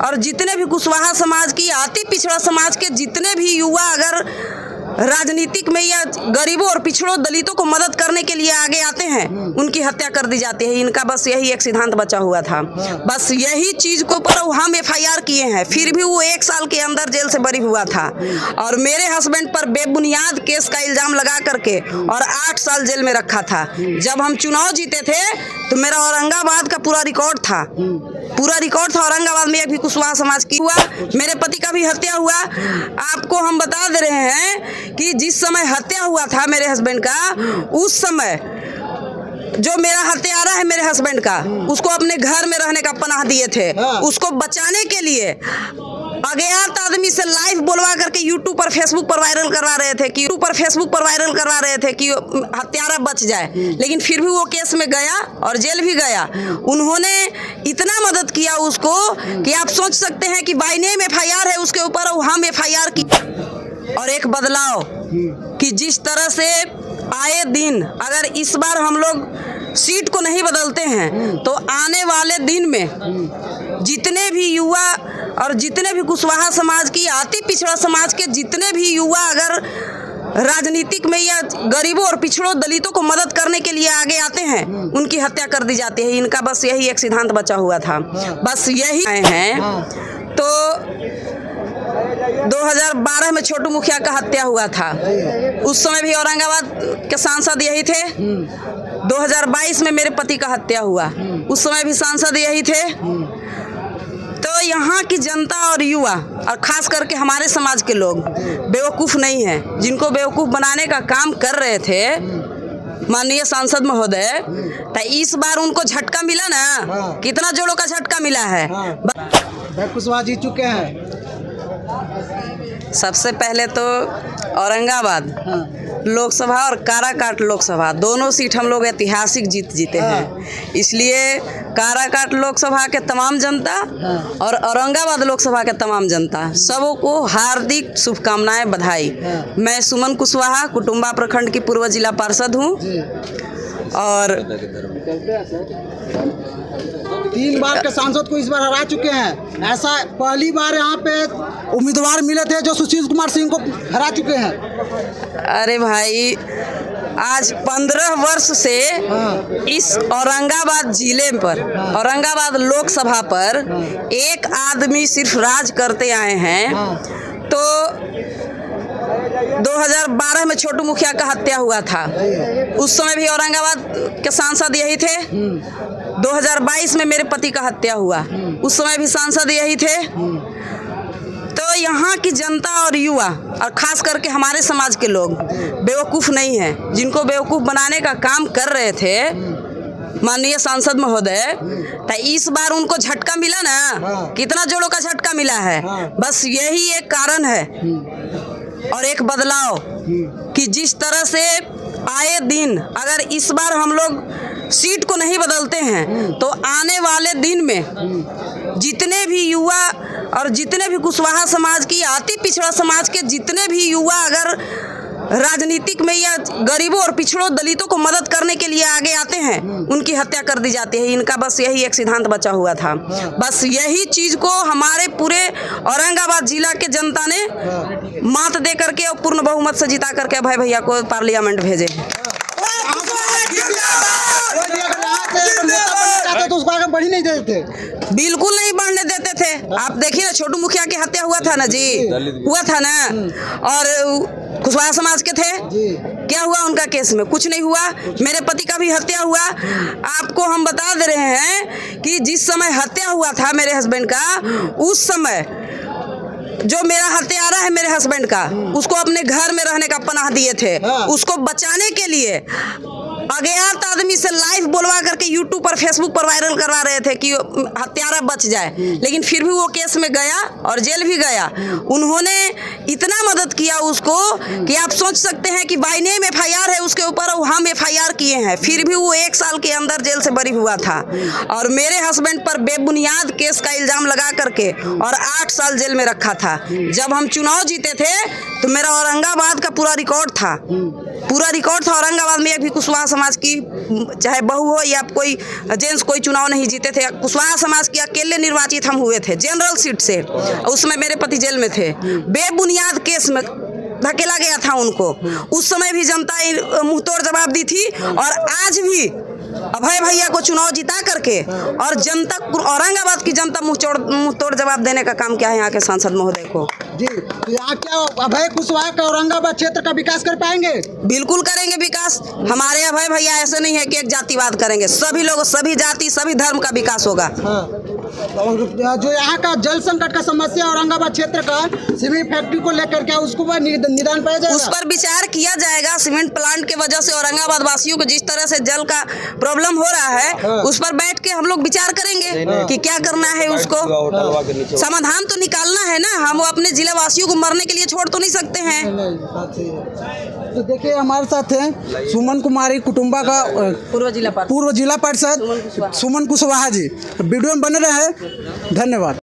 और जितने भी कुशवाहा समाज की अति पिछड़ा समाज के जितने भी युवा अगर राजनीतिक में या गरीबों और पिछड़ों दलितों को मदद करने के लिए आगे आते हैं, उनकी हत्या कर दी जाती है। इनका बस यही एक सिद्धांत बचा हुआ था, बस यही चीज को पर हम FIR किए हैं, फिर भी वो 1 साल के अंदर जेल से बरी हुआ था। और मेरे हस्बैंड पर बेबुनियाद केस का इल्जाम लगा करके और 8 साल जेल में रखा था। जब हम चुनाव जीते थे तो मेरा औरंगाबाद का पूरा रिकॉर्ड था, औरंगाबाद में एक भी कुशवाहा समाज की हुआ, मेरे पति का भी हत्या हुआ। आपको हम बता दे रहे हैं कि जिस समय हत्या हुआ था मेरे हस्बैंड का, उस समय जो मेरा हत्यारा है मेरे हस्बैंड का, उसको अपने घर में रहने का पनाह दिए थे। उसको बचाने के लिए अज्ञात आदमी से लाइव बोलवा करके यूट्यूब पर फेसबुक पर वायरल करवा रहे थे कि हत्यारा बच जाए, लेकिन फिर भी वो केस में गया और जेल भी गया। उन्होंने इतना मदद किया उसको कि आप सोच सकते हैं कि बाय नेम FIR है उसके ऊपर, हम FIR की। और एक बदलाव कि जिस तरह से आए दिन अगर इस बार हम लोग सीट को नहीं बदलते हैं तो आने वाले दिन में जितने भी युवा और जितने भी कुशवाहा समाज की अति पिछड़ा समाज के जितने भी युवा अगर राजनीतिक में या गरीबों और पिछड़ों दलितों को मदद करने के लिए आगे आते हैं, उनकी हत्या कर दी जाती है। इनका बस यही एक सिद्धांत बचा हुआ था, बस यही हैं। तो 2012 में छोटू मुखिया का हत्या हुआ था, उस समय भी औरंगाबाद के सांसद यही थे। 2022 में मेरे पति का हत्या हुआ, उस समय भी सांसद यही थे। तो यहाँ की जनता और युवा और खास करके हमारे समाज के लोग बेवकूफ़ नहीं हैं। जिनको बेवकूफ़ बनाने का काम कर रहे थे माननीय सांसद महोदय, तो इस बार उनको झटका मिला ना। कितना जोड़ों का झटका मिला है। कुशवाहा जीत चुके हैं। सबसे पहले तो औरंगाबाद लोकसभा और काराकाट लोकसभा दोनों सीट हम लोग ऐतिहासिक जीते हैं। इसलिए काराकाट लोकसभा के तमाम जनता और औरंगाबाद लोकसभा के तमाम जनता सबों को हार्दिक शुभकामनाएं, बधाई। मैं सुमन कुशवाहा कुटुंबा प्रखंड की पूर्व जिला पार्षद हूँ और 3 बार के सांसद को इस बार हरा चुके हैं। ऐसा पहली बार यहाँ पे उम्मीदवार मिले थे जो सुशील कुमार सिंह को हरा चुके हैं। अरे भाई, आज 15 वर्ष से इस औरंगाबाद जिले पर, औरंगाबाद लोकसभा पर एक आदमी सिर्फ राज करते आए हैं। तो 2012 में छोटू मुखिया का हत्या हुआ था, उस समय भी औरंगाबाद के सांसद यही थे। 2022 में मेरे पति का हत्या हुआ, उस समय भी सांसद यही थे। तो यहाँ की जनता और युवा और खास करके हमारे समाज के लोग बेवकूफ़ नहीं हैं। जिनको बेवकूफ़ बनाने का काम कर रहे थे माननीय सांसद महोदय, तो इस बार उनको झटका मिला ना। कितना जोड़ों का झटका मिला है, बस यही एक कारण है। और एक बदलाव कि जिस तरह से आए दिन अगर इस बार हम लोग सीट को नहीं बदलते हैं तो आने वाले दिन में जितने भी युवा और जितने भी कुशवाहा समाज की अति पिछड़ा समाज के जितने भी युवा अगर राजनीतिक में या गरीबों और पिछड़ों दलितों को मदद करने के लिए आगे आते हैं, उनकी हत्या कर दी जाती है। इनका बस यही एक सिद्धांत बचा हुआ था, बस यही चीज को हमारे पूरे औरंगाबाद जिला के जनता ने मात दे करके और पूर्ण बहुमत से जिता करके अभय भैया को पार्लियामेंट भेजे। तो उसको आगे बढ़ी नहीं देते थे, बिल्कुल नहीं बढ़ने देते थे। आप देखिए ना, छोटू मुखिया की हत्या हुआ था ना जी, हुआ था ना, और कुशवाहा समाज के थे, क्या हुआ उनका केस में? कुछ नहीं हुआ। मेरे पति का भी हत्या हुआ। आपको हम बता दे रहे हैं कि जिस समय हत्या हुआ था मेरे हस्बैंड का, उस समय जो मेरा हत्यारा है मेरे हस्बैंड का, उसको अपने घर में रहने का पनाह दिए थे। उसको बचाने के लिए अज्ञात आदमी से लाइव बोलवा करके यूट्यूब पर फेसबुक पर वायरल करवा रहे थे कि हत्यारा बच जाए, लेकिन फिर भी वो केस में गया और जेल भी गया। उन्होंने इतना मदद किया उसको कि आप सोच सकते हैं कि बाय नेम FIR है उसके ऊपर, हम FIR किए हैं, फिर भी वो 1 साल के अंदर जेल से बरी हुआ था। और मेरे हस्बैंड पर बेबुनियाद केस का इल्जाम लगा करके और 8 साल जेल में रखा था। जब हम चुनाव जीते थे तो मेरा औरंगाबाद का पूरा रिकॉर्ड था, औरंगाबाद में एक भी कुशवाहा समाज की चाहे बहू हो या कोई जेंट्स कोई चुनाव नहीं जीते थे। कुशवाहा समाज के अकेले निर्वाचित हम हुए थे जनरल सीट से। उसमें मेरे पति जेल में थे, बेबुनियाद केस में धकेला गया था उनको। उस समय भी जनता मुंहतोड़ जवाब दी थी और आज भी अभय भैया को चुनाव जिता करके और जनता औरंगाबाद की जनता मुंहतोड़ जवाब देने का काम क्या है यहाँ के सांसद महोदय को। जी, तो यहाँ क्या अभय कुशवाहा का औरंगाबाद क्षेत्र का विकास कर पाएंगे? बिल्कुल करेंगे विकास। हमारे अभय भैया ऐसे नहीं है कि एक जातिवाद करेंगे, सभी लोग सभी जाति सभी धर्म का विकास होगा। हाँ। और जो यहाँ का जल संकट का समस्या औरंगाबाद क्षेत्र का सीमेंट फैक्ट्री को लेकर क्या उसको निदान पाया जाएगा? उस पर विचार किया जाएगा। सीमेंट प्लांट की वजह से औरंगाबाद वासियों को जिस तरह से जल का प्रॉब्लम हो रहा है, उस पर बैठ के हम लोग विचार करेंगे कि क्या करना है, उसको समाधान तो निकालना है ना। हम अपने जिला वासियों को मरने के लिए छोड़ तो नहीं सकते हैं। तो देखिए हमारे साथ हैं सुमन कुमारी कुटुंबा का पूर्व जिला पार्षद सुमन कुशवाहा जी। वीडियो में बने रहे, धन्यवाद।